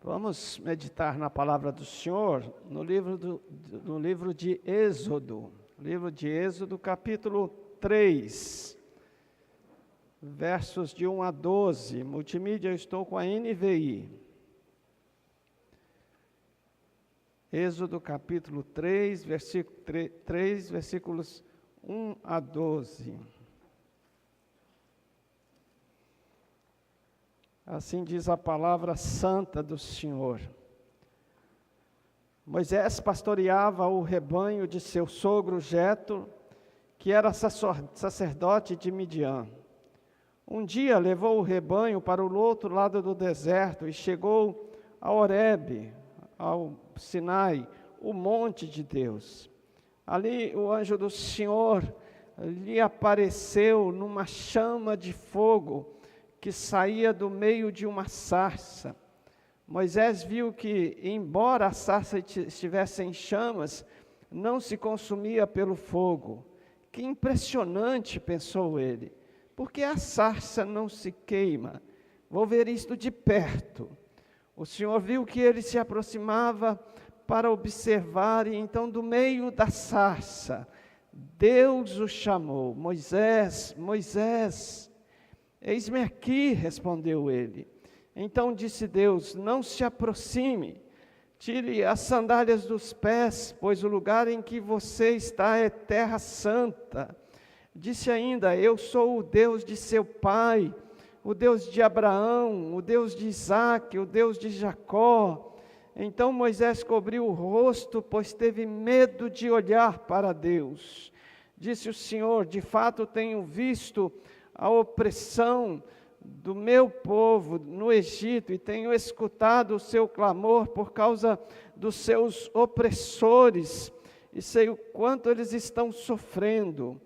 Vamos meditar na palavra do Senhor no livro de Êxodo. Livro de Êxodo, capítulo 3, versos de 1 a 12. Multimídia, eu estou com a NVI. Êxodo, capítulo 3, versículos 1 a 12. Assim diz a palavra santa do Senhor. Moisés pastoreava o rebanho de seu sogro Jetro, que era sacerdote de Midian. Um dia levou o rebanho para o outro lado do deserto e chegou a Horebe, ao Sinai, o monte de Deus. Ali o anjo do Senhor lhe apareceu numa chama de fogo que saía do meio de uma sarça. Moisés viu que, embora a sarça estivesse em chamas, não se consumia pelo fogo. Que impressionante, pensou ele, porque a sarça não se queima. Vou ver isto de perto. O Senhor viu que ele se aproximava para observar, e então do meio da sarça, Deus o chamou: Moisés, Moisés. Eis-me aqui, respondeu ele. Então disse Deus: não se aproxime, tire as sandálias dos pés, pois o lugar em que você está é terra santa. Disse ainda: eu sou o Deus de seu pai, o Deus de Abraão, o Deus de Isaque, o Deus de Jacó. Então Moisés cobriu o rosto, pois teve medo de olhar para Deus. Disse o Senhor: de fato tenho visto a opressão do meu povo no Egito, e tenho escutado o seu clamor por causa dos seus opressores, e sei o quanto eles estão sofrendo.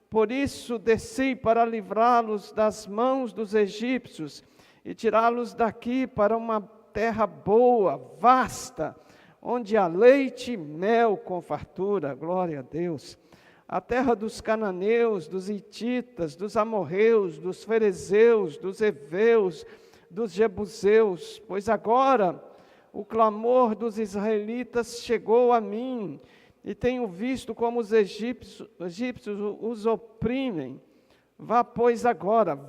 Por isso desci para livrá-los das mãos dos egípcios, e tirá-los daqui para uma terra boa, vasta, onde há leite e mel com fartura. Glória a Deus. A terra dos cananeus, dos hititas, dos amorreus, dos ferezeus, dos heveus, dos jebuseus, pois agora o clamor dos israelitas chegou a mim, e tenho visto como os egípcios os oprimem. Vá, pois agora,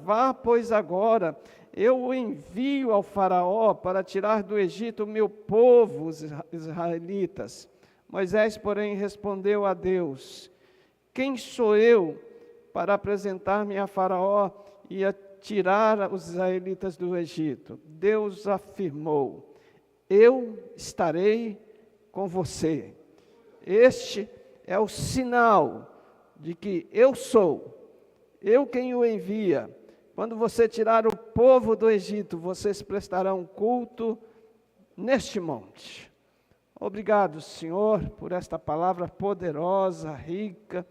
eu o envio ao faraó para tirar do Egito o meu povo, os israelitas. Moisés, porém, respondeu a Deus: quem sou eu para apresentar-me a Faraó e a tirar os israelitas do Egito? Deus afirmou: eu estarei com você. Este é o sinal de que eu sou, eu quem o envia. Quando você tirar o povo do Egito, vocês prestarão culto neste monte. Obrigado, Senhor, por esta palavra poderosa, rica,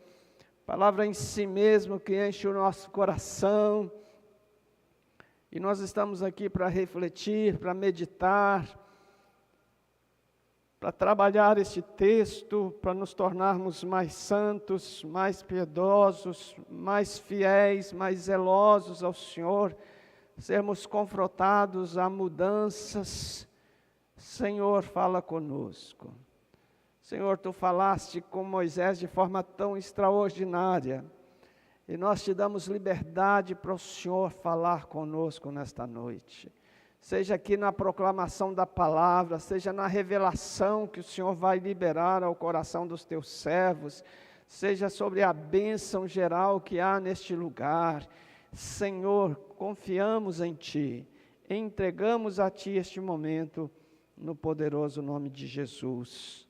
palavra em si mesmo que enche o nosso coração. E nós estamos aqui para refletir, para meditar, para trabalhar este texto, para nos tornarmos mais santos, mais piedosos, mais fiéis, mais zelosos ao Senhor, sermos confrontados a mudanças. Senhor, fala conosco. Senhor, Tu falaste com Moisés de forma tão extraordinária, e nós Te damos liberdade para o Senhor falar conosco nesta noite. Seja aqui na proclamação da palavra, seja na revelação que o Senhor vai liberar ao coração dos Teus servos, seja sobre a bênção geral que há neste lugar. Senhor, confiamos em Ti, entregamos a Ti este momento, no poderoso nome de Jesus.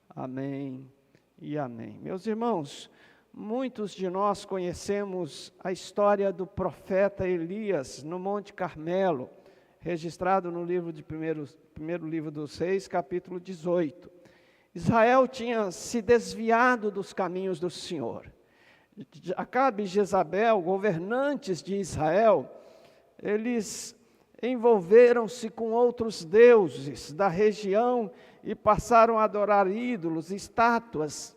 Amém e amém. Meus irmãos, muitos de nós conhecemos a história do profeta Elias no Monte Carmelo, registrado no primeiro livro dos Reis, capítulo 18. Israel tinha se desviado dos caminhos do Senhor. Acabe e Jezabel, governantes de Israel, eles envolveram-se com outros deuses da região e passaram a adorar ídolos, estátuas,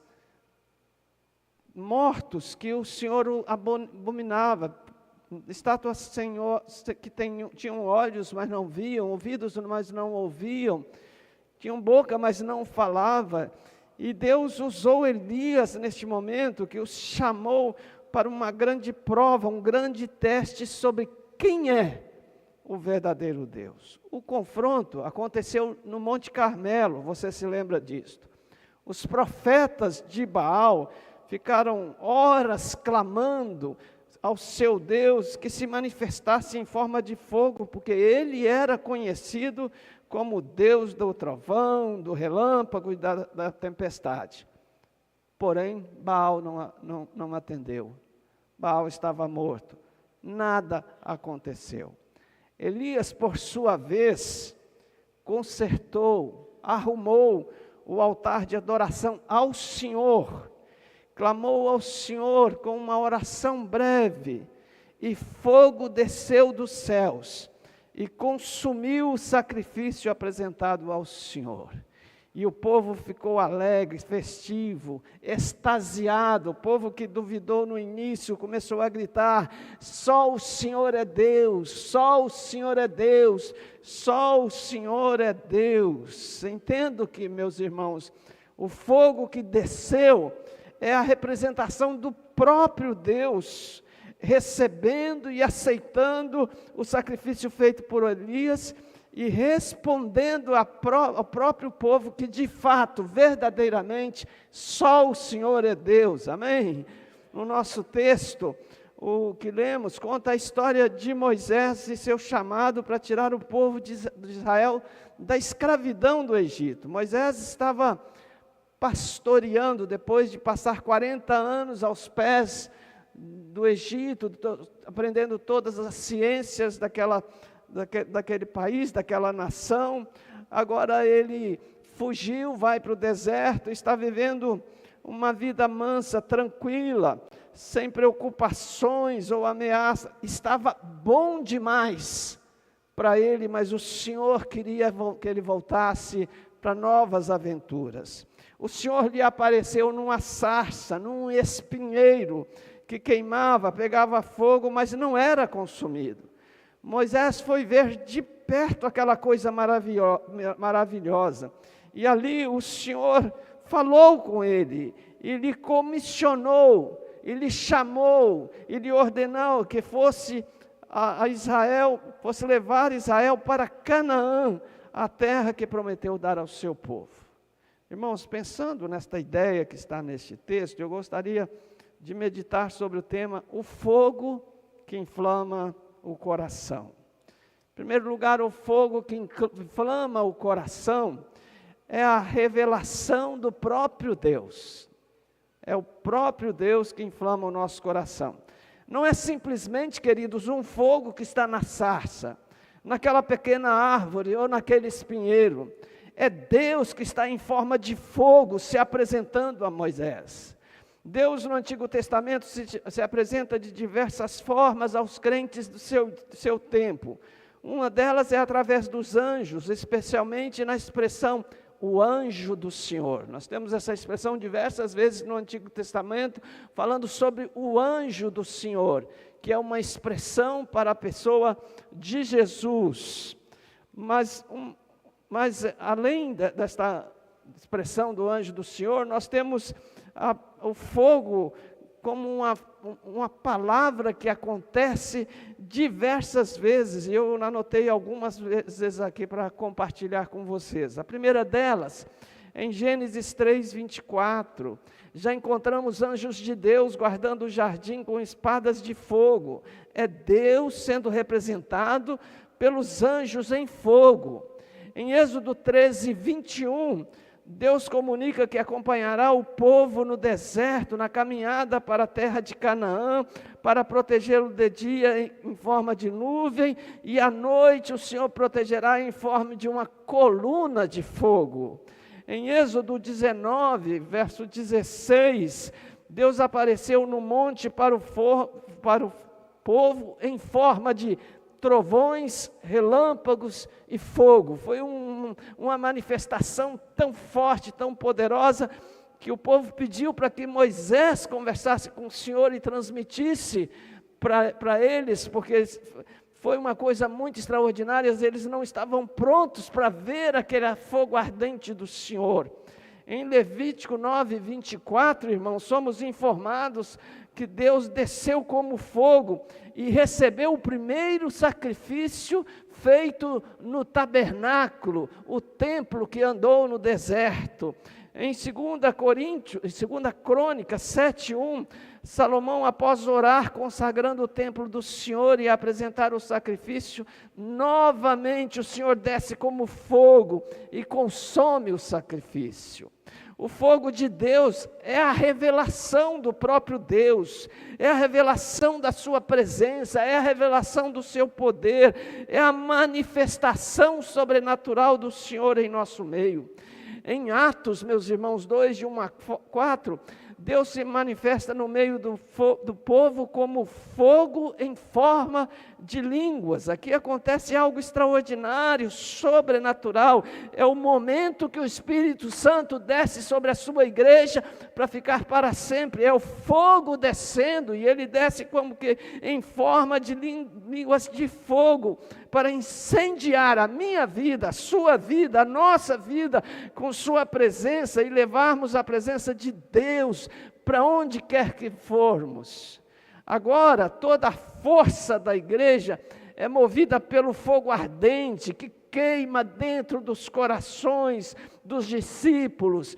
mortos que o Senhor abominava. estátuas senhor, que tinham olhos, mas não viam, ouvidos, mas não ouviam, tinham boca, mas não falava. E Deus usou Elias neste momento, que os chamou para uma grande prova, um grande teste sobre quem é o verdadeiro Deus. O confronto aconteceu no Monte Carmelo, você se lembra disto. Os profetas de Baal ficaram horas clamando ao seu Deus que se manifestasse em forma de fogo, porque ele era conhecido como o Deus do trovão, do relâmpago e da tempestade. Porém, Baal não atendeu. Baal estava morto. Nada aconteceu. Elias, por sua vez, consertou, arrumou o altar de adoração ao Senhor, clamou ao Senhor com uma oração breve, e fogo desceu dos céus, e consumiu o sacrifício apresentado ao Senhor. E o povo ficou alegre, festivo, extasiado. O povo que duvidou no início começou a gritar: só o Senhor é Deus, só o Senhor é Deus, só o Senhor é Deus. Entendo que, meus irmãos, o fogo que desceu é a representação do próprio Deus, recebendo e aceitando o sacrifício feito por Elias, e respondendo ao próprio povo que de fato, verdadeiramente, só o Senhor é Deus, amém? No nosso texto, o que lemos, conta a história de Moisés e seu chamado para tirar o povo de Israel da escravidão do Egito. Moisés estava pastoreando, depois de passar 40 anos aos pés do Egito, aprendendo todas as ciências daquele país, daquela nação. Agora ele fugiu, vai para o deserto, está vivendo uma vida mansa, tranquila, sem preocupações ou ameaça. Estava bom demais para ele, mas o Senhor queria que ele voltasse para novas aventuras. O Senhor lhe apareceu numa sarça, num espinheiro que queimava, pegava fogo, mas não era consumido. Moisés foi ver de perto aquela coisa maravilhosa, e ali o Senhor falou com ele, e lhe comissionou, e lhe chamou, e lhe ordenou que fosse a Israel, fosse levar Israel para Canaã, a terra que prometeu dar ao seu povo. Irmãos, pensando nesta ideia que está neste texto, eu gostaria de meditar sobre o tema, o fogo que inflama o coração. Em primeiro lugar, o fogo que inflama o coração é a revelação do próprio Deus. É o próprio Deus que inflama o nosso coração. Não é simplesmente, queridos, um fogo que está na sarça, naquela pequena árvore ou naquele espinheiro. É Deus que está em forma de fogo se apresentando a Moisés. Deus no Antigo Testamento se apresenta de diversas formas aos crentes do seu tempo. Uma delas é através dos anjos, especialmente na expressão o anjo do Senhor. Nós temos essa expressão diversas vezes no Antigo Testamento, falando sobre o anjo do Senhor, que é uma expressão para a pessoa de Jesus. Mas além desta expressão do anjo do Senhor, nós temos o fogo como uma palavra que acontece diversas vezes, e eu anotei algumas vezes aqui para compartilhar com vocês. A primeira delas, em Gênesis 3:24, já encontramos anjos de Deus guardando o jardim com espadas de fogo. É Deus sendo representado pelos anjos em fogo. Em Êxodo 13:21, Deus comunica que acompanhará o povo no deserto, na caminhada para a terra de Canaã, para protegê-lo de dia em forma de nuvem, e à noite o Senhor protegerá em forma de uma coluna de fogo. Em Êxodo 19, verso 16, Deus apareceu no monte para o povo em forma de trovões, relâmpagos e fogo. Foi uma manifestação tão forte, tão poderosa, que o povo pediu para que Moisés conversasse com o Senhor e transmitisse para eles, porque foi uma coisa muito extraordinária, eles não estavam prontos para ver aquele fogo ardente do Senhor. Em Levítico 9, 24, irmãos, somos informados que Deus desceu como fogo e recebeu o primeiro sacrifício feito no tabernáculo, o templo que andou no deserto. Em 2 Crônicas 7:1, Salomão, após orar, consagrando o templo do Senhor e apresentar o sacrifício, novamente o Senhor desce como fogo e consome o sacrifício. O fogo de Deus é a revelação do próprio Deus, é a revelação da sua presença, é a revelação do seu poder, é a manifestação sobrenatural do Senhor em nosso meio. Em Atos, meus irmãos, 2, de 1 a 4, Deus se manifesta no meio do povo como fogo em forma de línguas. Aqui acontece algo extraordinário, sobrenatural. É o momento que o Espírito Santo desce sobre a sua igreja para ficar para sempre. É o fogo descendo, e ele desce como que em forma de línguas de fogo, para incendiar a minha vida, a sua vida, a nossa vida, com sua presença, e levarmos a presença de Deus para onde quer que formos. Agora, toda a força da igreja é movida pelo fogo ardente, que queima dentro dos corações dos discípulos,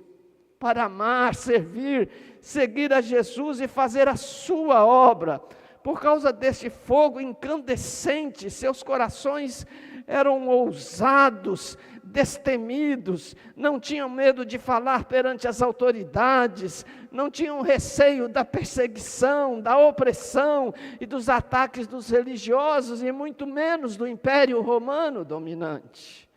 para amar, servir, seguir a Jesus e fazer a sua obra. Por causa desse fogo incandescente, seus corações eram ousados, destemidos, não tinham medo de falar perante as autoridades, não tinham receio da perseguição, da opressão e dos ataques dos religiosos, e muito menos do Império Romano dominante.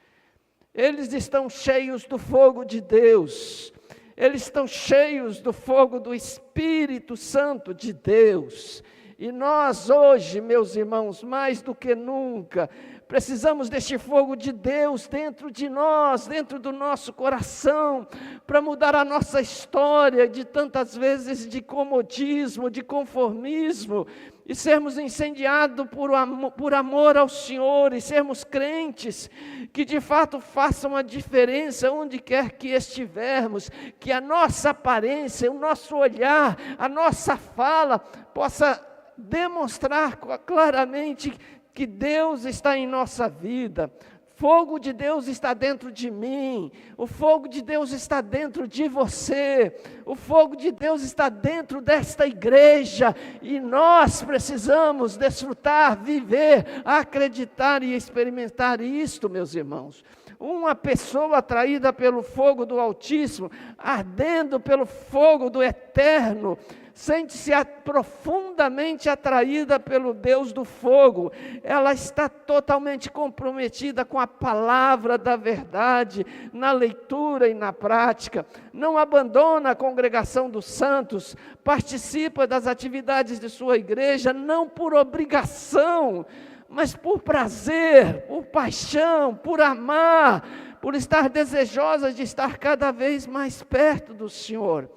Eles estão cheios do fogo de Deus, eles estão cheios do fogo do Espírito Santo de Deus. E nós hoje, meus irmãos, mais do que nunca, precisamos deste fogo de Deus dentro de nós, dentro do nosso coração, para mudar a nossa história de tantas vezes de comodismo, de conformismo, e sermos incendiados por amor ao Senhor, e sermos crentes que de fato façam a diferença onde quer que estivermos, que a nossa aparência, o nosso olhar, a nossa fala possa demonstrar claramente que Deus está em nossa vida. Fogo de Deus está dentro de mim, o fogo de Deus está dentro de você, o fogo de Deus está dentro desta igreja, e nós precisamos desfrutar, viver, acreditar e experimentar isto, meus irmãos. Uma pessoa atraída pelo fogo do Altíssimo, ardendo pelo fogo do Eterno, sente-se profundamente atraída pelo Deus do fogo. Ela está totalmente comprometida com a palavra da verdade, na leitura e na prática. Não abandona a congregação dos santos, participa das atividades de sua igreja, não por obrigação, mas por prazer, por paixão, por amar, por estar desejosa de estar cada vez mais perto do Senhor.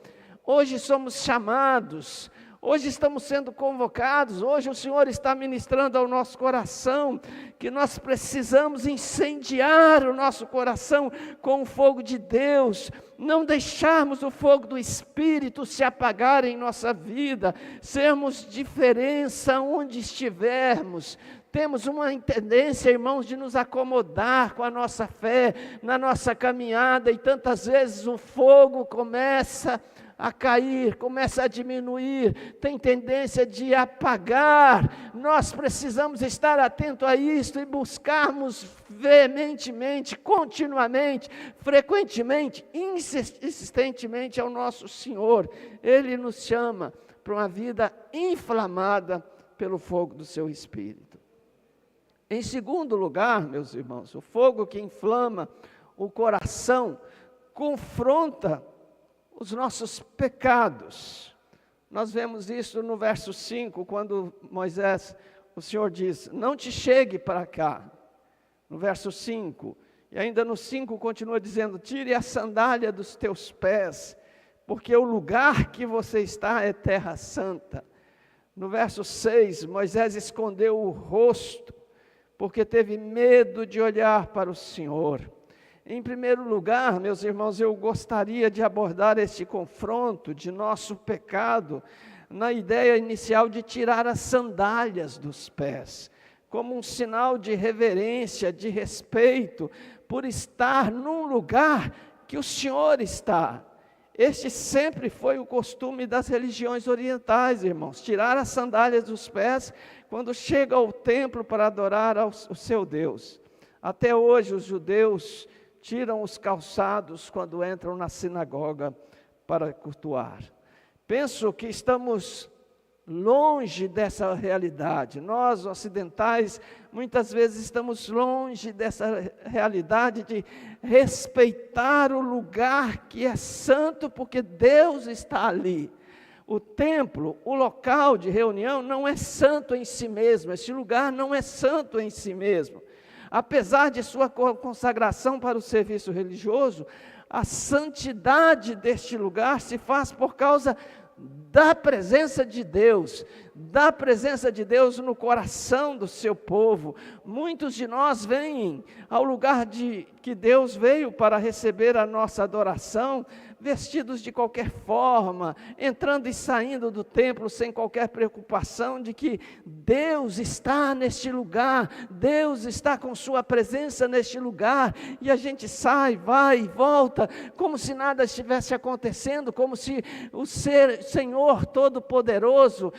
Hoje somos chamados, hoje estamos sendo convocados, hoje o Senhor está ministrando ao nosso coração, que nós precisamos incendiar o nosso coração com o fogo de Deus, não deixarmos o fogo do Espírito se apagar em nossa vida, sermos diferença onde estivermos. Temos uma tendência, irmãos, de nos acomodar com a nossa fé, na nossa caminhada, e tantas vezes o fogo começa a cair, começa a diminuir, tem tendência de apagar. Nós precisamos estar atentos a isto e buscarmos veementemente, continuamente, frequentemente, insistentemente ao nosso Senhor. Ele nos chama para uma vida inflamada pelo fogo do seu Espírito. Em segundo lugar, meus irmãos, o fogo que inflama o coração confronta os nossos pecados. Nós vemos isso no verso 5, quando o Senhor diz, não te chegue para cá. No verso 5, e ainda no 5 continua dizendo, tire a sandália dos teus pés, porque o lugar que você está é terra santa. No verso 6, Moisés escondeu o rosto, porque teve medo de olhar para o Senhor. Em primeiro lugar, meus irmãos, eu gostaria de abordar este confronto de nosso pecado na ideia inicial de tirar as sandálias dos pés, como um sinal de reverência, de respeito, por estar num lugar que o Senhor está. Este sempre foi o costume das religiões orientais, irmãos, tirar as sandálias dos pés quando chega ao templo para adorar o seu Deus. Até hoje os judeus tiram os calçados quando entram na sinagoga para cultuar. Penso que estamos longe dessa realidade. Nós, ocidentais, muitas vezes estamos longe dessa realidade de respeitar o lugar que é santo, porque Deus está ali. O templo, o local de reunião, não é santo em si mesmo, esse lugar não é santo em si mesmo. Apesar de sua consagração para o serviço religioso, a santidade deste lugar se faz por causa da presença de Deus no coração do seu povo. Muitos de nós vêm ao lugar que Deus veio para receber a nossa adoração, vestidos de qualquer forma, entrando e saindo do templo sem qualquer preocupação de que Deus está neste lugar, Deus está com sua presença neste lugar, e a gente sai, vai e volta, como se nada estivesse acontecendo, como se o Senhor Todo-Poderoso,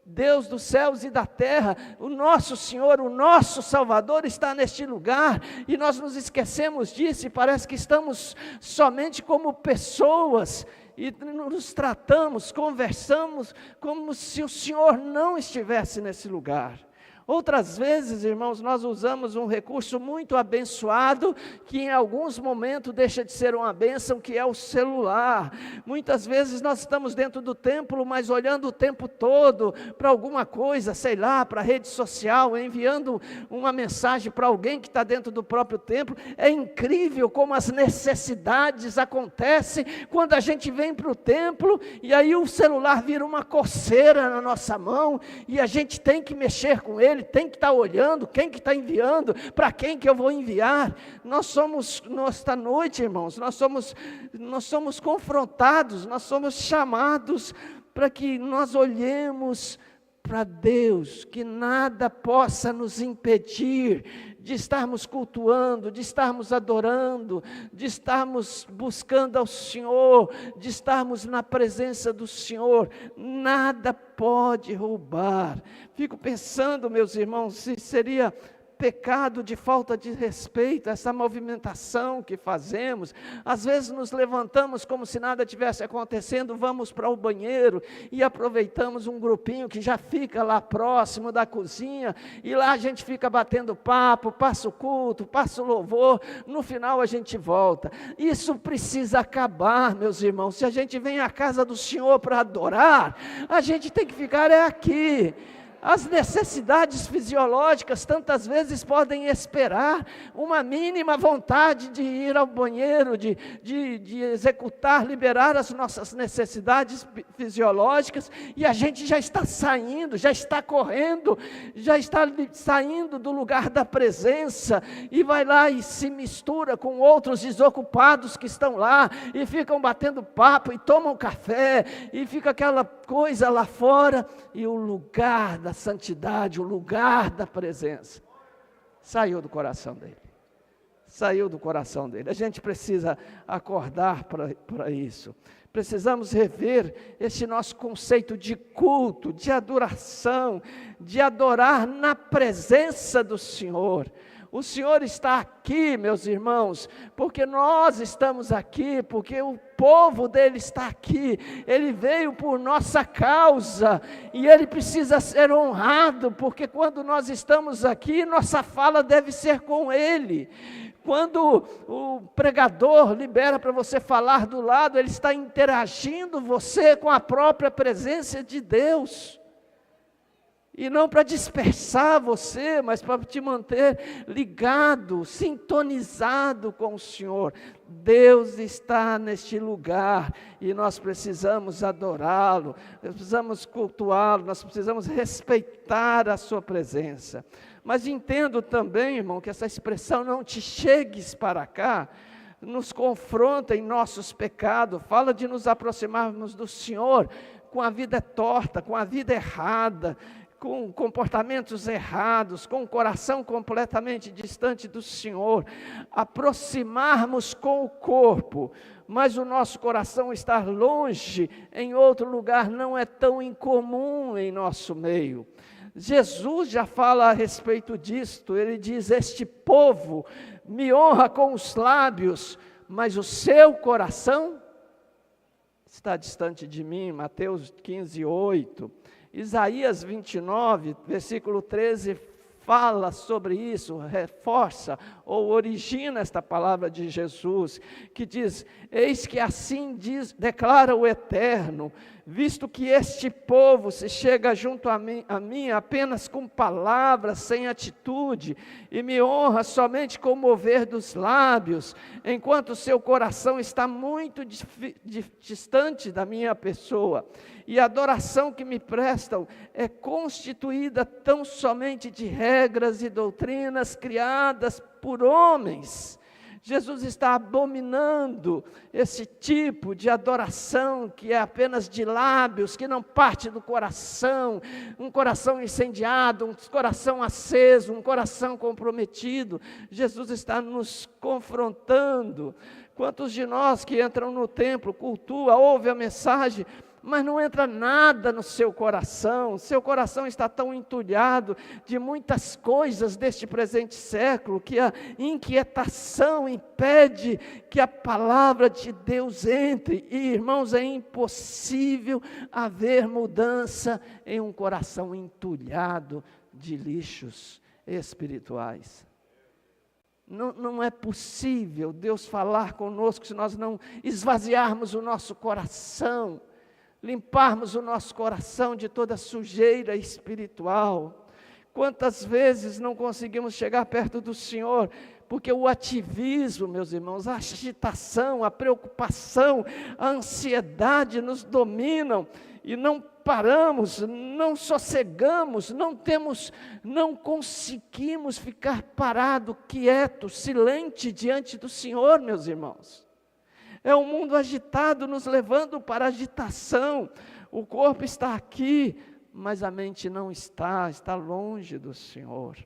Deus dos céus e da terra, o nosso Senhor, o nosso Salvador está neste lugar, e nós nos esquecemos disso, e parece que estamos somente como pessoas, e nos tratamos, conversamos, como se o Senhor não estivesse nesse lugar. Outras vezes, irmãos, nós usamos um recurso muito abençoado, que em alguns momentos deixa de ser uma bênção, que é o celular. Muitas vezes nós estamos dentro do templo, mas olhando o tempo todo para alguma coisa, sei lá, para a rede social, enviando uma mensagem para alguém que está dentro do próprio templo. É incrível como as necessidades acontecem quando a gente vem para o templo, e aí o celular vira uma coceira na nossa mão, e a gente tem que mexer com ele, tem que estar olhando, quem que está enviando, para quem que eu vou enviar. Nesta noite, irmãos, nós somos confrontados, nós somos chamados para que nós olhemos para Deus, que nada possa nos impedir de estarmos cultuando, de estarmos adorando, de estarmos buscando ao Senhor, de estarmos na presença do Senhor. Nada pode roubar. Fico pensando, meus irmãos, se seria pecado de falta de respeito, essa movimentação que fazemos. Às vezes nos levantamos como se nada tivesse acontecendo, vamos para o banheiro e aproveitamos um grupinho que já fica lá próximo da cozinha, e lá a gente fica batendo papo, passa o culto, passa o louvor, no final a gente volta. Isso precisa acabar, meus irmãos. Se a gente vem à casa do Senhor para adorar, a gente tem que ficar aqui. As necessidades fisiológicas tantas vezes podem esperar uma mínima vontade de ir ao banheiro, de executar, liberar as nossas necessidades fisiológicas, e a gente já está saindo, já está correndo, já está saindo do lugar da presença, e vai lá e se mistura com outros desocupados que estão lá, e ficam batendo papo, e tomam café, e fica aquela coisa lá fora, e o lugar da santidade, o lugar da presença, saiu do coração dele. Saiu do coração dele. A gente precisa acordar para isso. Precisamos rever esse nosso conceito de culto, de adoração, de adorar na presença do Senhor. O Senhor está aqui, meus irmãos, porque nós estamos aqui, porque o povo dele está aqui. Ele veio por nossa causa, e ele precisa ser honrado, porque quando nós estamos aqui, nossa fala deve ser com ele. Quando o pregador libera para você falar do lado, ele está interagindo você com a própria presença de Deus. E não para dispersar você, mas para te manter ligado, sintonizado com o Senhor. Deus está neste lugar e nós precisamos adorá-lo, nós precisamos cultuá-lo, nós precisamos respeitar a sua presença. Mas entendo também, irmão, que essa expressão "não te chegues para cá", nos confronta em nossos pecados, fala de nos aproximarmos do Senhor com a vida torta, com a vida errada, com comportamentos errados, com o coração completamente distante do Senhor, aproximarmos com o corpo, mas o nosso coração estar longe, em outro lugar, não é tão incomum em nosso meio. Jesus já fala a respeito disto, ele diz: este povo me honra com os lábios, mas o seu coração está distante de mim. Mateus 15:8. Isaías 29, versículo 13, fala sobre isso, reforça ou origina esta palavra de Jesus, que diz: eis que assim declara o Eterno, visto que este povo se chega junto a mim apenas com palavras, sem atitude, e me honra somente com o mover dos lábios, enquanto seu coração está muito distante da minha pessoa, e a adoração que me prestam é constituída tão somente de regras e doutrinas criadas por homens. Jesus está abominando esse tipo de adoração que é apenas de lábios, que não parte do coração, um coração incendiado, um coração aceso, um coração comprometido. Jesus está nos confrontando. Quantos de nós que entram no templo, cultua, ouve a mensagem, mas não entra nada no seu coração está tão entulhado de muitas coisas deste presente século, que a inquietação impede que a palavra de Deus entre, e irmãos, é impossível haver mudança em um coração entulhado de lixos espirituais. Não é possível Deus falar conosco se nós não esvaziarmos o nosso coração, limparmos o nosso coração de toda sujeira espiritual. Quantas vezes não conseguimos chegar perto do Senhor, porque o ativismo, meus irmãos, a agitação, a preocupação, a ansiedade nos dominam, e não paramos, não sossegamos, não conseguimos ficar parado, quieto, silente diante do Senhor, meus irmãos. É o mundo agitado nos levando para a agitação. O corpo está aqui, mas a mente não está longe do Senhor.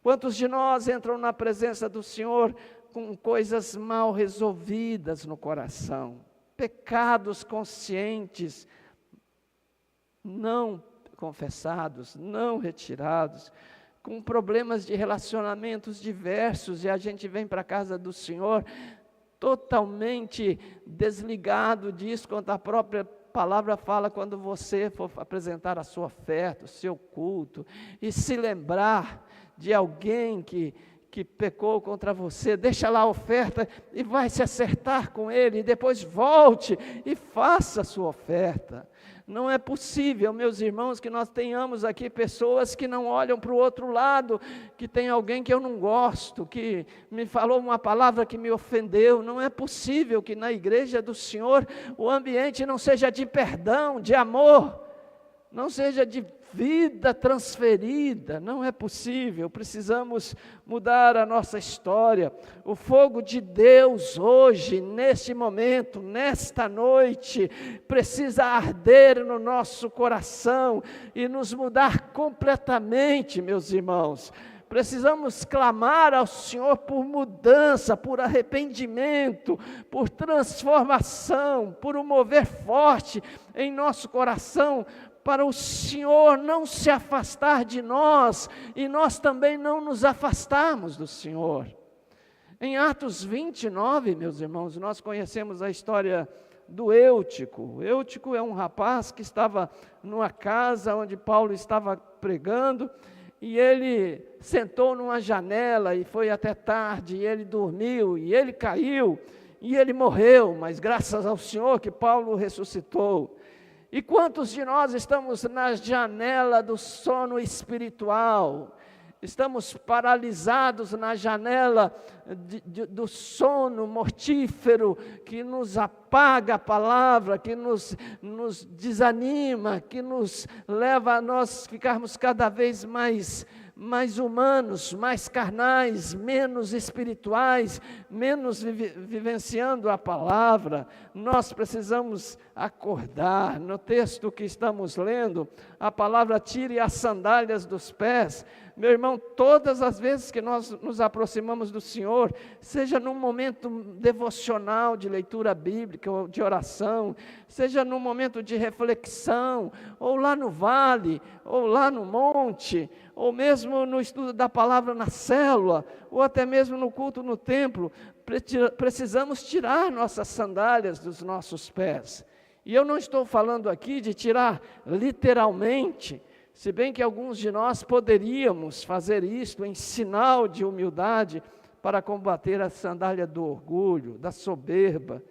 Quantos de nós entram na presença do Senhor com coisas mal resolvidas no coração? Pecados conscientes, não confessados, não retirados, com problemas de relacionamentos diversos, e a gente vem para a casa do Senhor totalmente desligado disso, quando a própria palavra fala, quando você for apresentar a sua oferta, o seu culto, e se lembrar de alguém que pecou contra você, deixa lá a oferta e vai se acertar com ele, e depois volte e faça a sua oferta. Não é possível, meus irmãos, que nós tenhamos aqui pessoas que não olham para o outro lado, que tem alguém que eu não gosto, que me falou uma palavra que me ofendeu. Não é possível que na igreja do Senhor o ambiente não seja de perdão, de amor, não seja de vida transferida. Não é possível. Precisamos mudar a nossa história. O fogo de Deus hoje, neste momento, nesta noite, precisa arder no nosso coração e nos mudar completamente, meus irmãos. Precisamos clamar ao Senhor por mudança, por arrependimento, por transformação, por um mover forte em nosso coração, para o Senhor não se afastar de nós, e nós também não nos afastarmos do Senhor. Em Atos 29, meus irmãos, nós conhecemos a história do Eutico. Eutico é um rapaz que estava numa casa onde Paulo estava pregando, e ele sentou numa janela, e foi até tarde, e ele dormiu, e ele caiu, e ele morreu, mas graças ao Senhor que Paulo ressuscitou. E quantos de nós estamos na janela do sono espiritual? Estamos paralisados na janela do sono mortífero, que nos apaga a palavra, que nos desanima, que nos leva a nós ficarmos cada vez mais humanos, mais carnais, menos espirituais, menos vivenciando a palavra. Nós precisamos acordar. No texto que estamos lendo, a palavra tire as sandálias dos pés. Meu irmão, todas as vezes que nós nos aproximamos do Senhor, seja num momento devocional de leitura bíblica ou de oração, seja num momento de reflexão, ou lá no vale, ou lá no monte, ou mesmo no estudo da palavra na célula, ou até mesmo no culto no templo, precisamos tirar nossas sandálias dos nossos pés. E eu não estou falando aqui de tirar literalmente, se bem que alguns de nós poderíamos fazer isto em sinal de humildade para combater a sandália do orgulho, da soberba,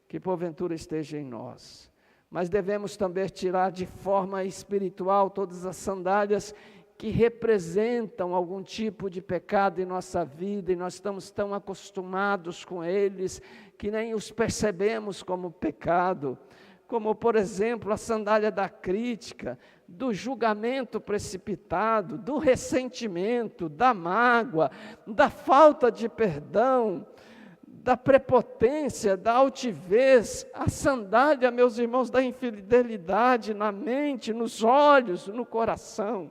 que porventura esteja em nós. Mas devemos também tirar de forma espiritual todas as sandálias que representam algum tipo de pecado em nossa vida, e nós estamos tão acostumados com eles, que nem os percebemos como pecado. Como, por exemplo, a sandália da crítica, do julgamento precipitado, do ressentimento, da mágoa, da falta de perdão, da prepotência, da altivez, a sandália, meus irmãos, da infidelidade na mente, nos olhos, no coração.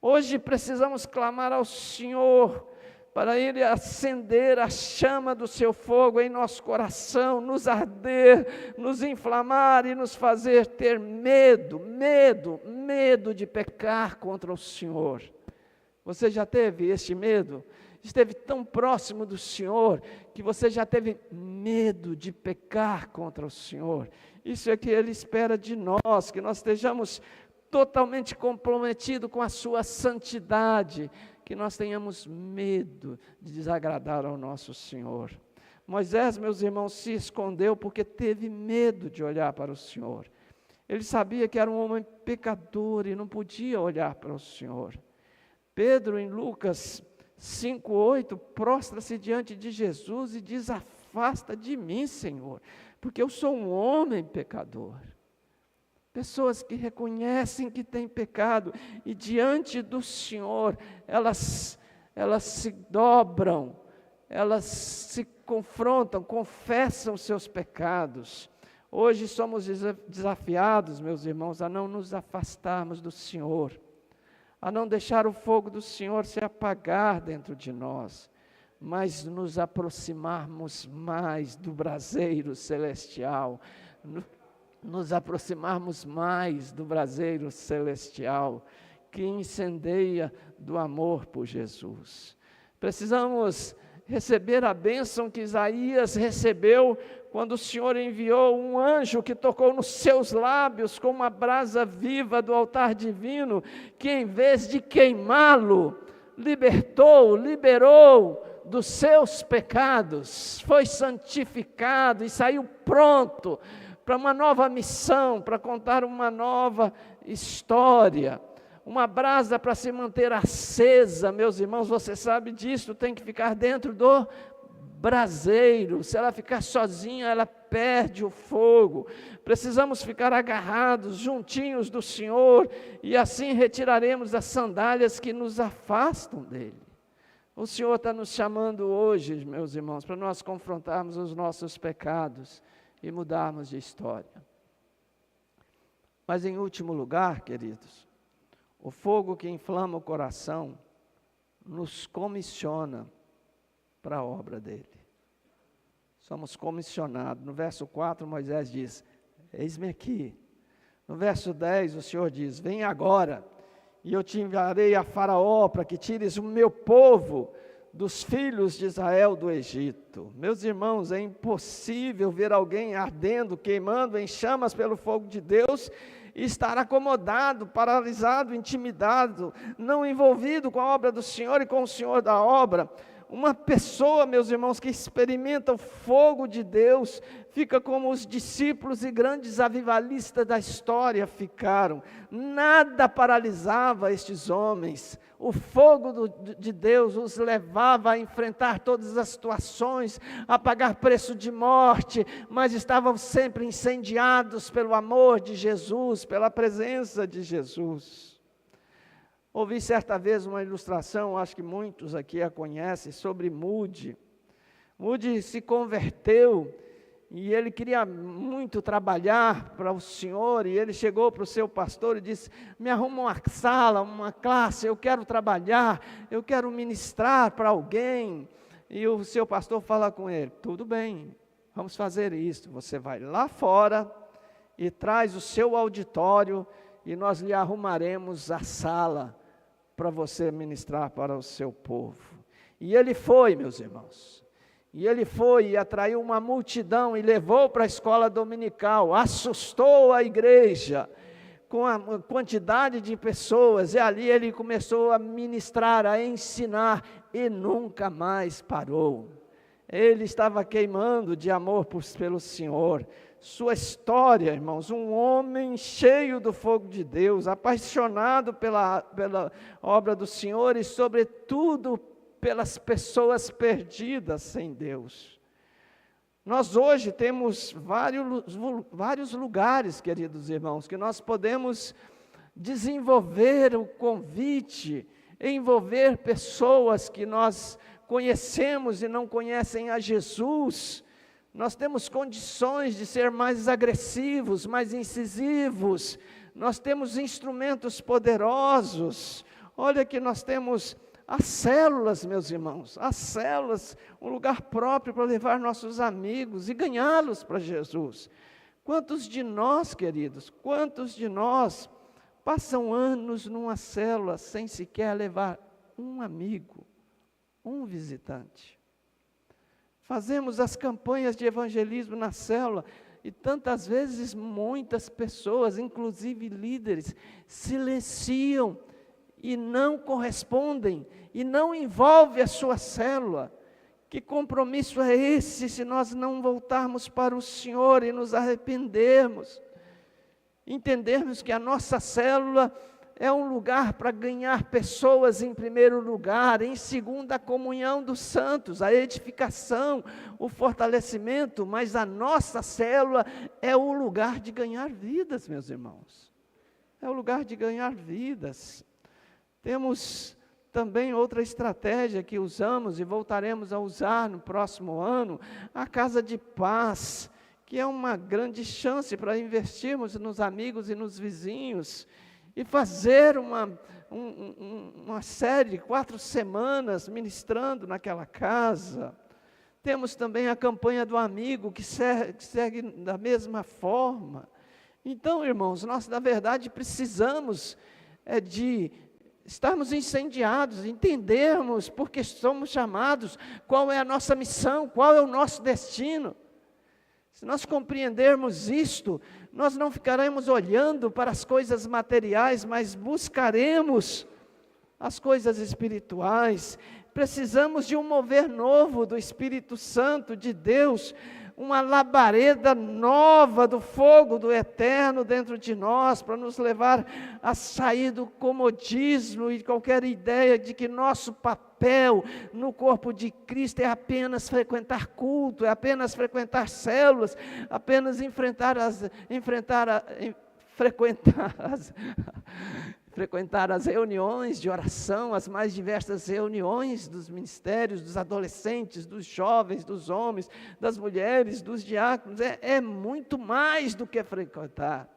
Hoje precisamos clamar ao Senhor, para Ele acender a chama do seu fogo em nosso coração, nos arder, nos inflamar e nos fazer ter medo de pecar contra o Senhor. Você já teve este medo? Esteve tão próximo do Senhor, que você já teve medo de pecar contra o Senhor. Isso é que Ele espera de nós, que nós estejamos totalmente comprometidos com a sua santidade, que nós tenhamos medo de desagradar ao nosso Senhor. Moisés, meus irmãos, se escondeu porque teve medo de olhar para o Senhor. Ele sabia que era um homem pecador e não podia olhar para o Senhor. Pedro, em Lucas 5:8, prostra-se diante de Jesus e diz: afasta de mim, Senhor, porque eu sou um homem pecador. Pessoas que reconhecem que têm pecado e diante do Senhor, elas se dobram, elas se confrontam, confessam os seus pecados. Hoje somos desafiados, meus irmãos, a não nos afastarmos do Senhor, a não deixar o fogo do Senhor se apagar dentro de nós, mas nos aproximarmos mais do braseiro celestial, nos aproximarmos mais do braseiro celestial, que incendeia do amor por Jesus. Precisamos receber a bênção que Isaías recebeu, quando o Senhor enviou um anjo que tocou nos seus lábios, com uma brasa viva do altar divino, que em vez de queimá-lo, liberou dos seus pecados, foi santificado e saiu pronto para uma nova missão, para contar uma nova história, uma brasa para se manter acesa, meus irmãos, você sabe disso, tem que ficar dentro do braseiro. Se ela ficar sozinha, ela perde o fogo. Precisamos ficar agarrados, juntinhos do Senhor, e assim retiraremos as sandálias que nos afastam dele. O Senhor está nos chamando hoje, meus irmãos, para nós confrontarmos os nossos pecados e mudarmos de história. Mas em último lugar, queridos, o fogo que inflama o coração nos comissiona para a obra dele. Somos comissionados. No verso 4, Moisés diz: eis-me aqui. No verso 10, o Senhor diz: vem agora, e eu te enviarei a Faraó, para que tires o meu povo dos filhos de Israel do Egito. Meus irmãos, é impossível ver alguém ardendo, queimando em chamas pelo fogo de Deus e estar acomodado, paralisado, intimidado, não envolvido com a obra do Senhor e com o Senhor da obra. Uma pessoa, meus irmãos, que experimenta o fogo de Deus, fica como os discípulos e grandes avivalistas da história ficaram. Nada paralisava estes homens. O fogo de Deus os levava a enfrentar todas as situações, a pagar preço de morte, mas estavam sempre incendiados pelo amor de Jesus, pela presença de Jesus. Ouvi certa vez uma ilustração, acho que muitos aqui a conhecem, sobre Moody. Moody se converteu e ele queria muito trabalhar para o Senhor, e ele chegou para o seu pastor e disse: me arruma uma sala, uma classe, eu quero trabalhar, eu quero ministrar para alguém. E o seu pastor fala com ele: tudo bem, vamos fazer isso, você vai lá fora e traz o seu auditório e nós lhe arrumaremos a sala para você ministrar para o seu povo. E ele foi, meus irmãos. E ele foi e atraiu uma multidão e levou para a escola dominical, assustou a igreja com a quantidade de pessoas, e ali ele começou a ministrar, a ensinar, e nunca mais parou. Ele estava queimando de amor pelo Senhor. Sua história, irmãos, um homem cheio do fogo de Deus, apaixonado pela obra do Senhor e sobretudo pelas pessoas perdidas sem Deus. Nós hoje temos vários lugares, queridos irmãos, que nós podemos desenvolver o convite, envolver pessoas que nós conhecemos e não conhecem a Jesus. Nós temos condições de ser mais agressivos, mais incisivos. Nós temos instrumentos poderosos. Olha que nós temos as células, meus irmãos, as células, um lugar próprio para levar nossos amigos e ganhá-los para Jesus. Quantos de nós, queridos, quantos de nós passam anos numa célula sem sequer levar um amigo, um visitante? Fazemos as campanhas de evangelismo na célula e tantas vezes muitas pessoas, inclusive líderes, silenciam e não correspondem, e não envolve a sua célula. Que compromisso é esse, se nós não voltarmos para o Senhor e nos arrependermos? Entendermos que a nossa célula é um lugar para ganhar pessoas em primeiro lugar, em segundo a comunhão dos santos, a edificação, o fortalecimento, mas a nossa célula é o lugar de ganhar vidas, meus irmãos. É o lugar de ganhar vidas. Temos também outra estratégia que usamos e voltaremos a usar no próximo ano, a Casa de Paz, que é uma grande chance para investirmos nos amigos e nos vizinhos, e fazer uma série de 4 semanas ministrando naquela casa. Temos também a campanha do amigo, que segue da mesma forma. Então, irmãos, nós na verdade precisamos de estarmos incendiados, entendermos porque somos chamados, qual é a nossa missão, qual é o nosso destino. Se nós compreendermos isto, nós não ficaremos olhando para as coisas materiais, mas buscaremos as coisas espirituais. Precisamos de um mover novo do Espírito Santo de Deus, uma labareda nova do fogo do eterno dentro de nós, para nos levar a sair do comodismo e qualquer ideia de que nosso papel no corpo de Cristo é apenas frequentar culto, é apenas frequentar células, apenas frequentar as reuniões de oração, as mais diversas reuniões dos ministérios, dos adolescentes, dos jovens, dos homens, das mulheres, dos diáconos. É muito mais do que frequentar.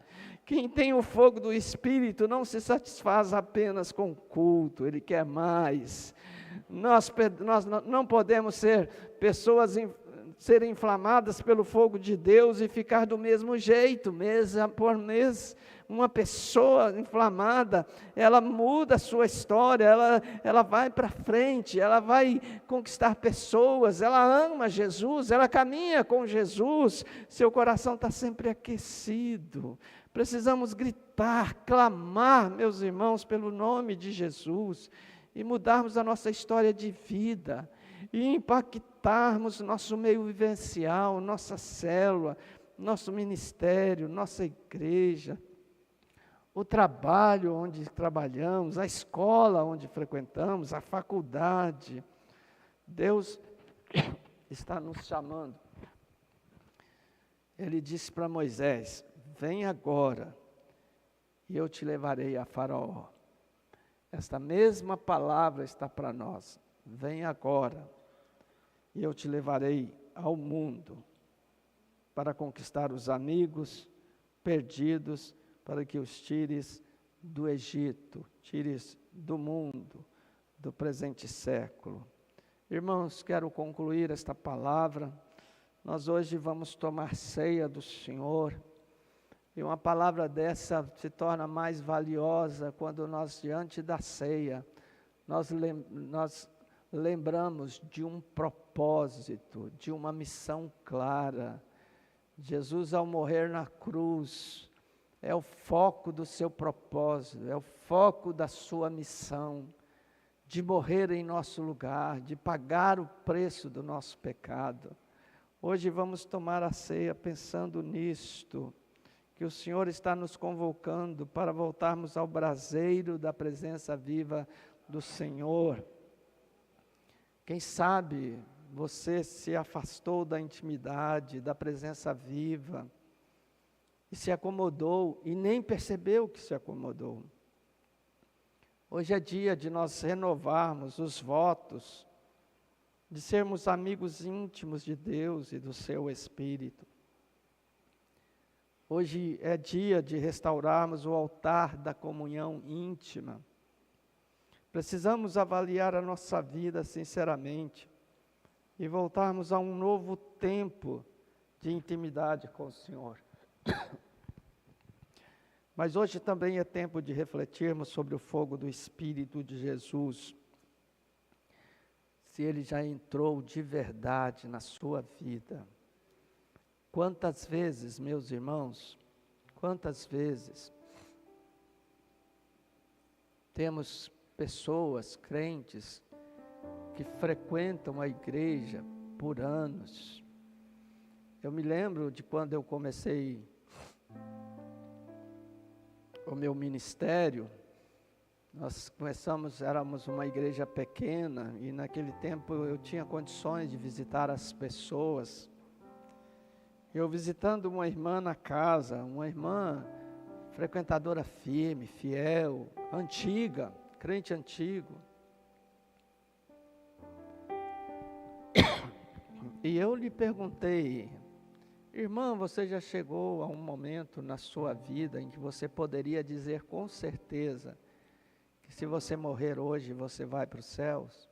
Quem tem o fogo do Espírito não se satisfaz apenas com o culto, ele quer mais. Nós não podemos ser pessoas serem inflamadas pelo fogo de Deus e ficar do mesmo jeito, mês por mês. Uma pessoa inflamada, ela muda a sua história, ela vai para frente, ela vai conquistar pessoas, ela ama Jesus, ela caminha com Jesus, seu coração está sempre aquecido. Precisamos gritar, clamar, meus irmãos, pelo nome de Jesus, e mudarmos a nossa história de vida. e impactarmos nosso meio vivencial, nossa célula, nosso ministério, nossa igreja, o trabalho onde trabalhamos, a escola onde frequentamos, a faculdade. Deus está nos chamando. Ele disse para Moisés: vem agora, e eu te levarei a Faraó. Esta mesma palavra está para nós. Vem agora, e eu te levarei ao mundo, para conquistar os amigos perdidos, para que os tires do Egito, tires do mundo, do presente século. Irmãos, quero concluir esta palavra. Nós hoje vamos tomar ceia do Senhor, e uma palavra dessa se torna mais valiosa quando nós, diante da ceia, nós lembramos de um propósito, de uma missão clara. Jesus, ao morrer na cruz, é o foco do seu propósito, é o foco da sua missão, de morrer em nosso lugar, de pagar o preço do nosso pecado. Hoje vamos tomar a ceia pensando nisto, que o Senhor está nos convocando para voltarmos ao braseiro da presença viva do Senhor. Quem sabe você se afastou da intimidade, da presença viva, e se acomodou, e nem percebeu que se acomodou. Hoje é dia de nós renovarmos os votos, de sermos amigos íntimos de Deus e do seu Espírito. Hoje é dia de restaurarmos o altar da comunhão íntima. Precisamos avaliar a nossa vida sinceramente e voltarmos a um novo tempo de intimidade com o Senhor. Mas hoje também é tempo de refletirmos sobre o fogo do Espírito de Jesus. Se ele já entrou de verdade na sua vida. Quantas vezes, meus irmãos, quantas vezes temos pessoas, crentes, que frequentam a igreja por anos. Eu me lembro de quando eu comecei o meu ministério. Nós começamos, éramos uma igreja pequena, e naquele tempo eu tinha condições de visitar as pessoas. Eu visitando uma irmã na casa, uma irmã frequentadora firme, fiel, antiga, crente antigo. E eu lhe perguntei: irmã, você já chegou a um momento na sua vida em que você poderia dizer com certeza que se você morrer hoje, você vai para os céus?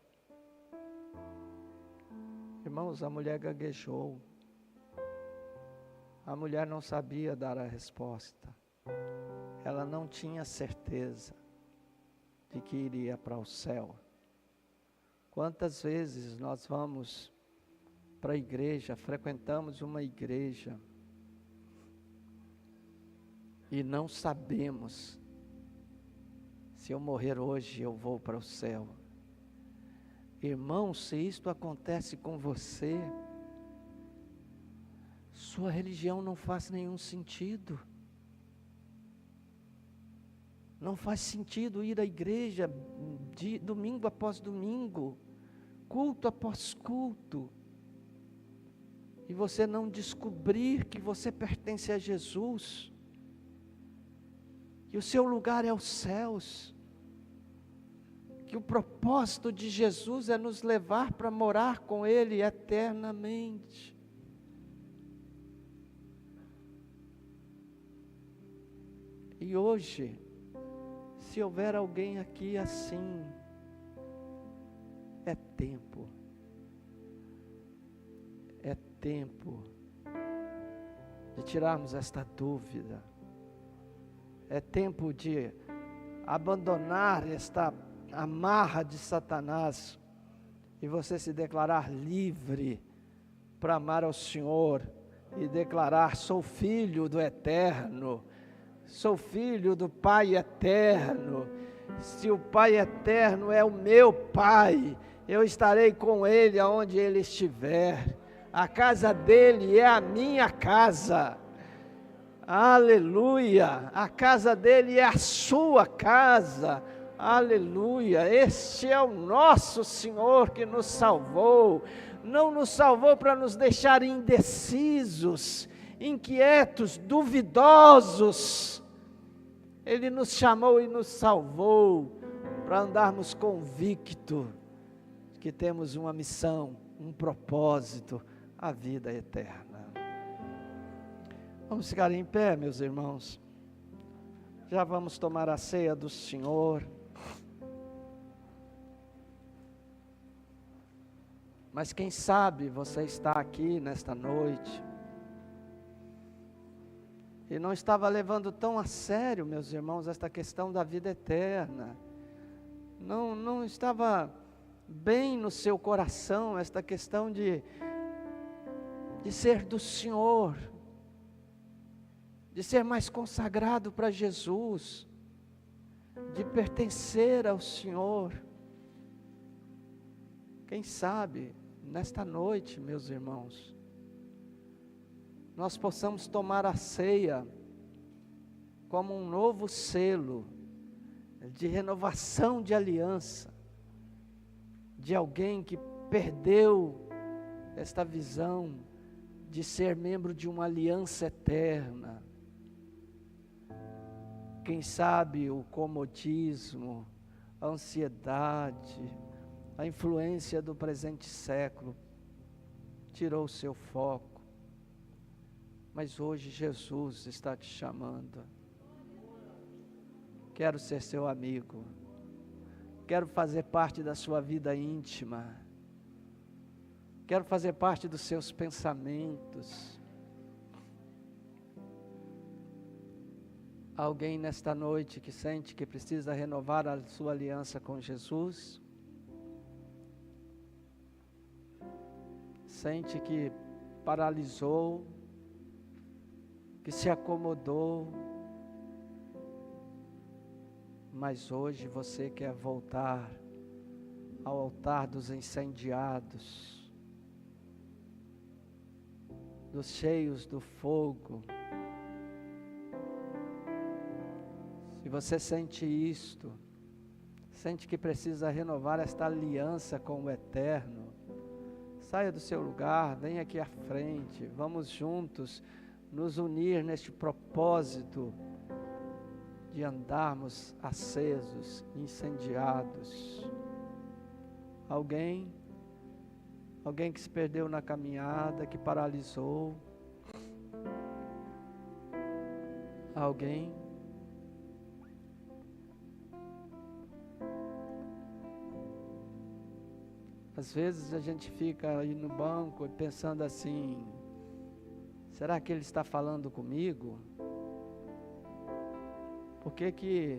Irmãos, a mulher gaguejou. A mulher não sabia dar a resposta. Ela não tinha certeza de que iria para o céu. Quantas vezes nós vamos para a igreja, frequentamos uma igreja e não sabemos: se eu morrer hoje, eu vou para o céu. Irmão, se isto acontece com você, sua religião não faz nenhum sentido. Não faz sentido ir à igreja de domingo após domingo, culto após culto, e você não descobrir que você pertence a Jesus, que o seu lugar é os céus, que o propósito de Jesus é nos levar para morar com Ele eternamente. E hoje, se houver alguém aqui assim, é tempo de tirarmos esta dúvida, é tempo de abandonar esta amarra de Satanás e você se declarar livre para amar ao Senhor e declarar: sou filho do Eterno, sou filho do Pai Eterno. Se o Pai Eterno é o meu Pai, eu estarei com ele aonde ele estiver. A casa dele é a minha casa. Aleluia! A casa dele é a sua casa. Aleluia! Este é o nosso Senhor que nos salvou. Não nos salvou para nos deixar indecisos, inquietos, duvidosos. Ele nos chamou e nos salvou para andarmos convictos que temos uma missão, um propósito, a vida eterna. Vamos ficar em pé, meus irmãos. Já vamos tomar a ceia do Senhor. Mas quem sabe você está aqui nesta noite e não estava levando tão a sério, meus irmãos, esta questão da vida eterna. Não estava bem no seu coração esta questão de ser do Senhor, de ser mais consagrado para Jesus, de pertencer ao Senhor. Quem sabe, nesta noite, meus irmãos, nós possamos tomar a ceia como um novo selo de renovação de aliança, de alguém que perdeu esta visão de ser membro de uma aliança eterna. Quem sabe o comodismo, a ansiedade, a influência do presente século tirou o seu foco. Mas hoje Jesus está te chamando. Quero ser seu amigo. Quero fazer parte da sua vida íntima. Quero fazer parte dos seus pensamentos. Alguém nesta noite que sente que precisa renovar a sua aliança com Jesus? Sente que paralisou, que se acomodou, mas hoje você quer voltar ao altar dos incendiados, dos cheios do fogo. Se você sente isto, sente que precisa renovar esta aliança com o Eterno, saia do seu lugar, venha aqui à frente, vamos juntos nos unir neste propósito de andarmos acesos, incendiados. Alguém que se perdeu na caminhada, que paralisou. Alguém. Às vezes a gente fica aí no banco pensando assim: será que ele está falando comigo? Por que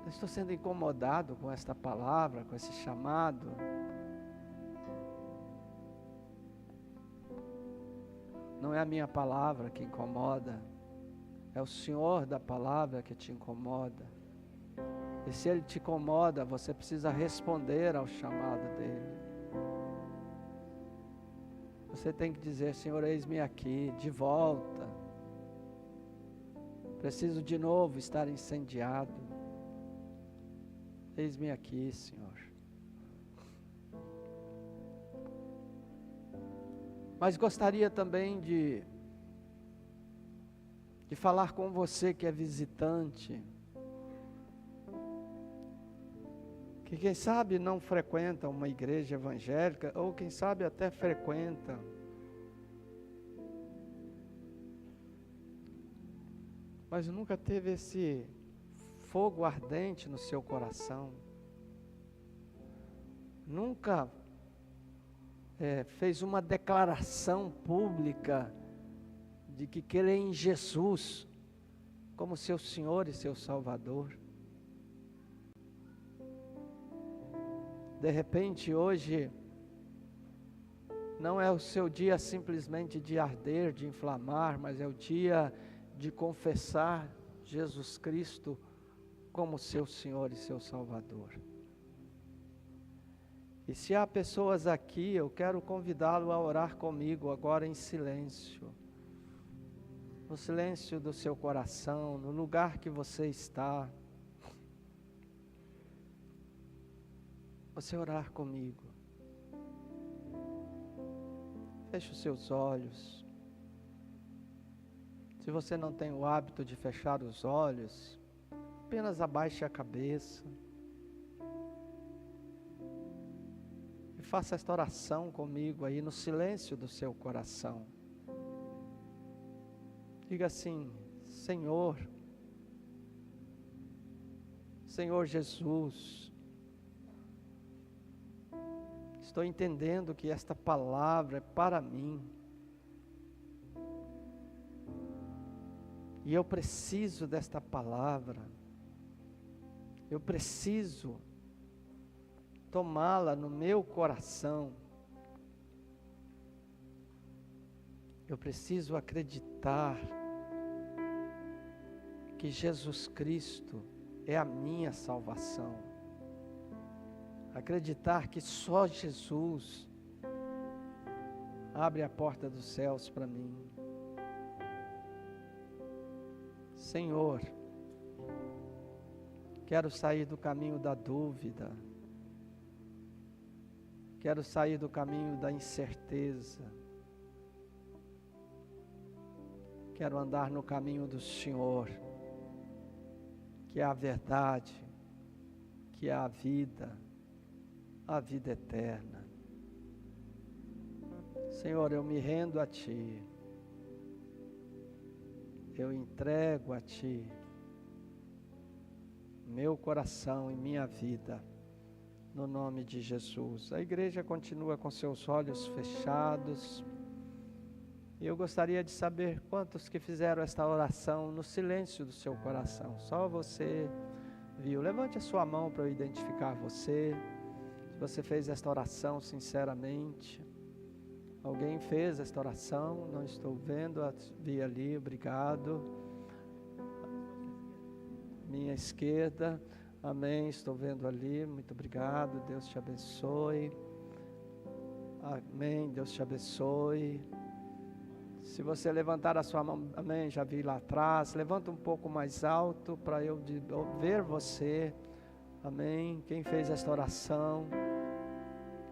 eu estou sendo incomodado com esta palavra, com esse chamado? Não é a minha palavra que incomoda, é o Senhor da palavra que te incomoda. E se Ele te incomoda, você precisa responder ao chamado dEle. Você tem que dizer: Senhor, eis-me aqui, de volta. Preciso de novo estar incendiado. Eis-me aqui, Senhor. Mas gostaria também de falar com você que é visitante, que quem sabe não frequenta uma igreja evangélica, ou quem sabe até frequenta, mas nunca teve esse fogo ardente no seu coração, nunca fez uma declaração pública de que crê em Jesus como seu Senhor e seu Salvador. De repente hoje não é o seu dia simplesmente de arder, de inflamar, mas é o dia de confessar Jesus Cristo como seu Senhor e seu Salvador. E se há pessoas aqui, eu quero convidá-lo a orar comigo agora em silêncio. No silêncio do seu coração, no lugar que você está. Você orar comigo. Feche os seus olhos. Se você não tem o hábito de fechar os olhos, apenas abaixe a cabeça. E faça esta oração comigo aí no silêncio do seu coração. Diga assim: Senhor, Senhor Jesus, estou entendendo que esta palavra é para mim. E eu preciso desta palavra. Eu preciso tomá-la no meu coração. Eu preciso acreditar que Jesus Cristo é a minha salvação. Acreditar que só Jesus abre a porta dos céus para mim. Senhor, quero sair do caminho da dúvida, quero sair do caminho da incerteza, quero andar no caminho do Senhor, que é a verdade, que é a vida eterna. Senhor, eu me rendo a Ti. Eu entrego a Ti meu coração e minha vida, no nome de Jesus. A igreja continua com seus olhos fechados. E eu gostaria de saber quantos que fizeram esta oração no silêncio do seu coração. Só você viu. Levante a sua mão para eu identificar você. Se você fez esta oração sinceramente. Alguém fez esta oração? Não estou vendo, vi ali, obrigado. Minha esquerda, amém, estou vendo ali, muito obrigado, Deus te abençoe. Amém, Deus te abençoe. Se você levantar a sua mão, amém, já vi lá atrás, levanta um pouco mais alto para eu ver você, amém. Quem fez esta oração?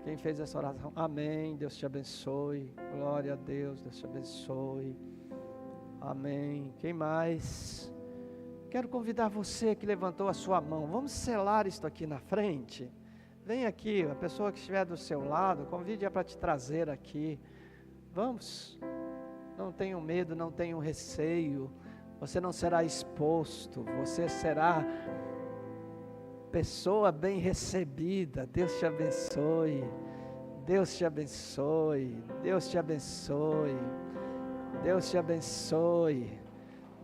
Quem fez essa oração? Amém, Deus te abençoe. Glória a Deus, Deus te abençoe. Amém. Quem mais? Quero convidar você que levantou a sua mão. Vamos selar isto aqui na frente. Vem aqui, a pessoa que estiver do seu lado, convide-a para te trazer aqui. Vamos. Não tenham medo, não tenham receio. Você não será exposto. Você será pessoa bem recebida. Deus te abençoe. Deus te abençoe. Deus te abençoe. Deus te abençoe.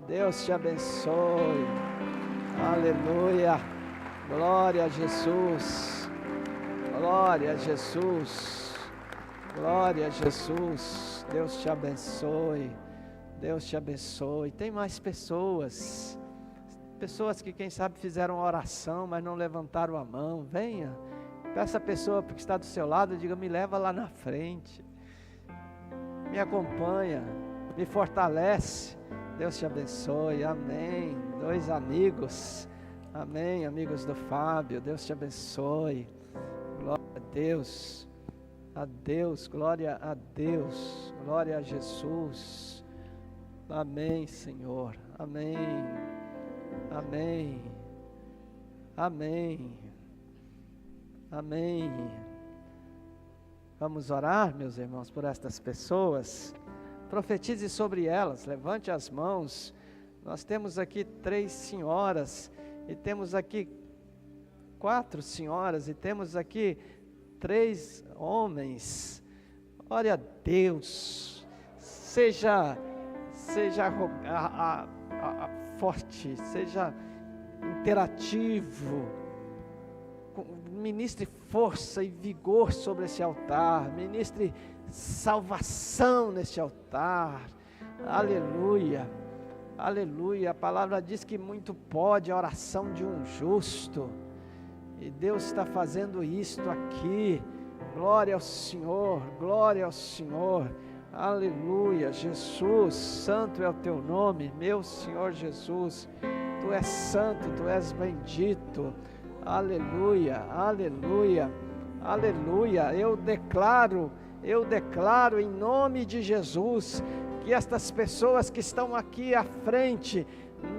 Deus te abençoe. Aleluia. Glória a Jesus. Glória a Jesus. Glória a Jesus. Deus te abençoe. Deus te abençoe. Tem mais pessoas. Pessoas que quem sabe fizeram oração, mas não levantaram a mão. Venha, peça a pessoa que está do seu lado, diga: me leva lá na frente, me acompanha, me fortalece. Deus te abençoe, amém. 2 amigos, amém, amigos do Fábio, Deus te abençoe. Glória a Deus, glória a Deus, glória a Jesus. Amém, Senhor, amém. Amém, amém, amém. Vamos orar, meus irmãos, por estas pessoas. Profetize sobre elas, levante as mãos. Nós temos aqui 3 senhoras, e temos aqui 4 senhoras, e temos aqui 3 homens. Glória a Deus. Seja forte, seja interativo, ministre força e vigor sobre esse altar, ministre salvação nesse altar, aleluia, Aleluia. A palavra diz que muito pode a oração de um justo. E Deus está fazendo isto aqui. Glória ao Senhor, glória ao Senhor. Aleluia. Jesus, santo é o teu nome, meu Senhor Jesus. Tu és santo, tu és bendito. Aleluia, aleluia, aleluia. Eu declaro em nome de Jesus, que estas pessoas que estão aqui à frente,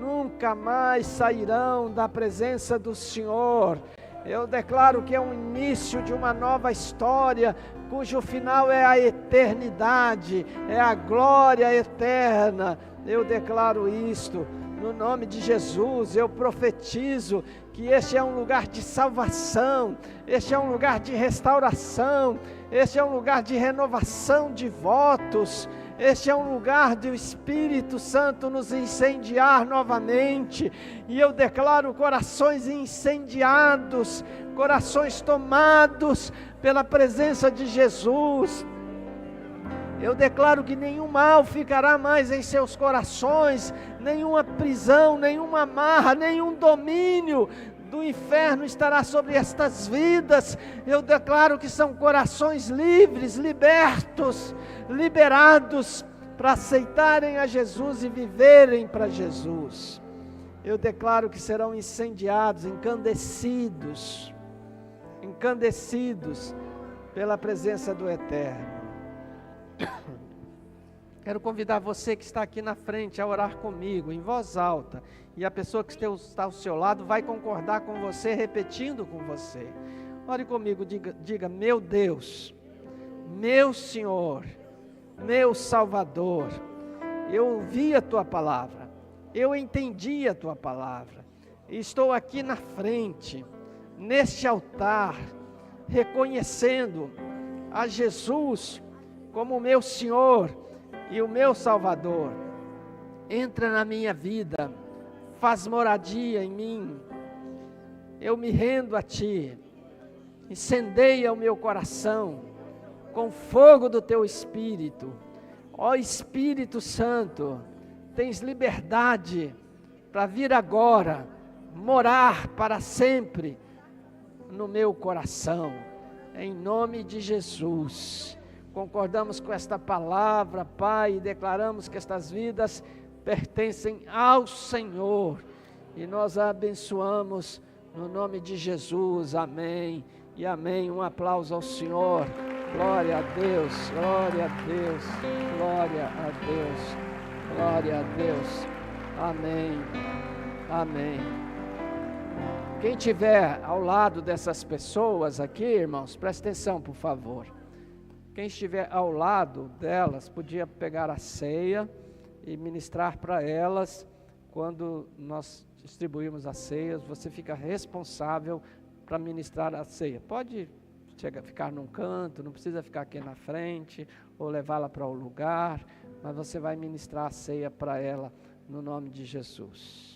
nunca mais sairão da presença do Senhor. Eu declaro que é o início de uma nova história, cujo final é a eternidade, é a glória eterna. Eu declaro isto. No nome de Jesus, eu profetizo que este é um lugar de salvação, este é um lugar de restauração, este é um lugar de renovação de votos, este é um lugar do Espírito Santo nos incendiar novamente. E eu declaro corações incendiados, corações tomados pela presença de Jesus. Eu declaro que nenhum mal ficará mais em seus corações, nenhuma prisão, nenhuma amarra, nenhum domínio do inferno estará sobre estas vidas. Eu declaro que são corações livres, libertos, liberados para aceitarem a Jesus e viverem para Jesus. Eu declaro que serão incendiados, encandecidos pela presença do Eterno. Quero convidar você que está aqui na frente a orar comigo, em voz alta. E a pessoa que está ao seu lado vai concordar com você, repetindo com você. Ore comigo, diga: meu Deus, meu Senhor, meu Salvador, eu ouvi a Tua palavra, eu entendi a Tua palavra, estou aqui na frente, neste altar, reconhecendo a Jesus como o meu Senhor e o meu Salvador. Entra na minha vida, faz moradia em mim, eu me rendo a Ti, incendeia o meu coração com fogo do Teu Espírito. Ó Espírito Santo, tens liberdade para vir agora, morar para sempre no meu coração, em nome de Jesus. Concordamos com esta palavra, Pai, e declaramos que estas vidas pertencem ao Senhor, e nós a abençoamos no nome de Jesus, amém e amém. Um aplauso ao Senhor, glória a Deus, glória a Deus, glória a Deus, glória a Deus, amém, amém. Quem estiver ao lado dessas pessoas aqui, irmãos, presta atenção, por favor. Quem estiver ao lado delas, podia pegar a ceia e ministrar para elas. Quando nós distribuirmos as ceias, você fica responsável para ministrar a ceia. Pode ficar num canto, não precisa ficar aqui na frente, ou levá-la para o lugar, mas você vai ministrar a ceia para ela, no nome de Jesus.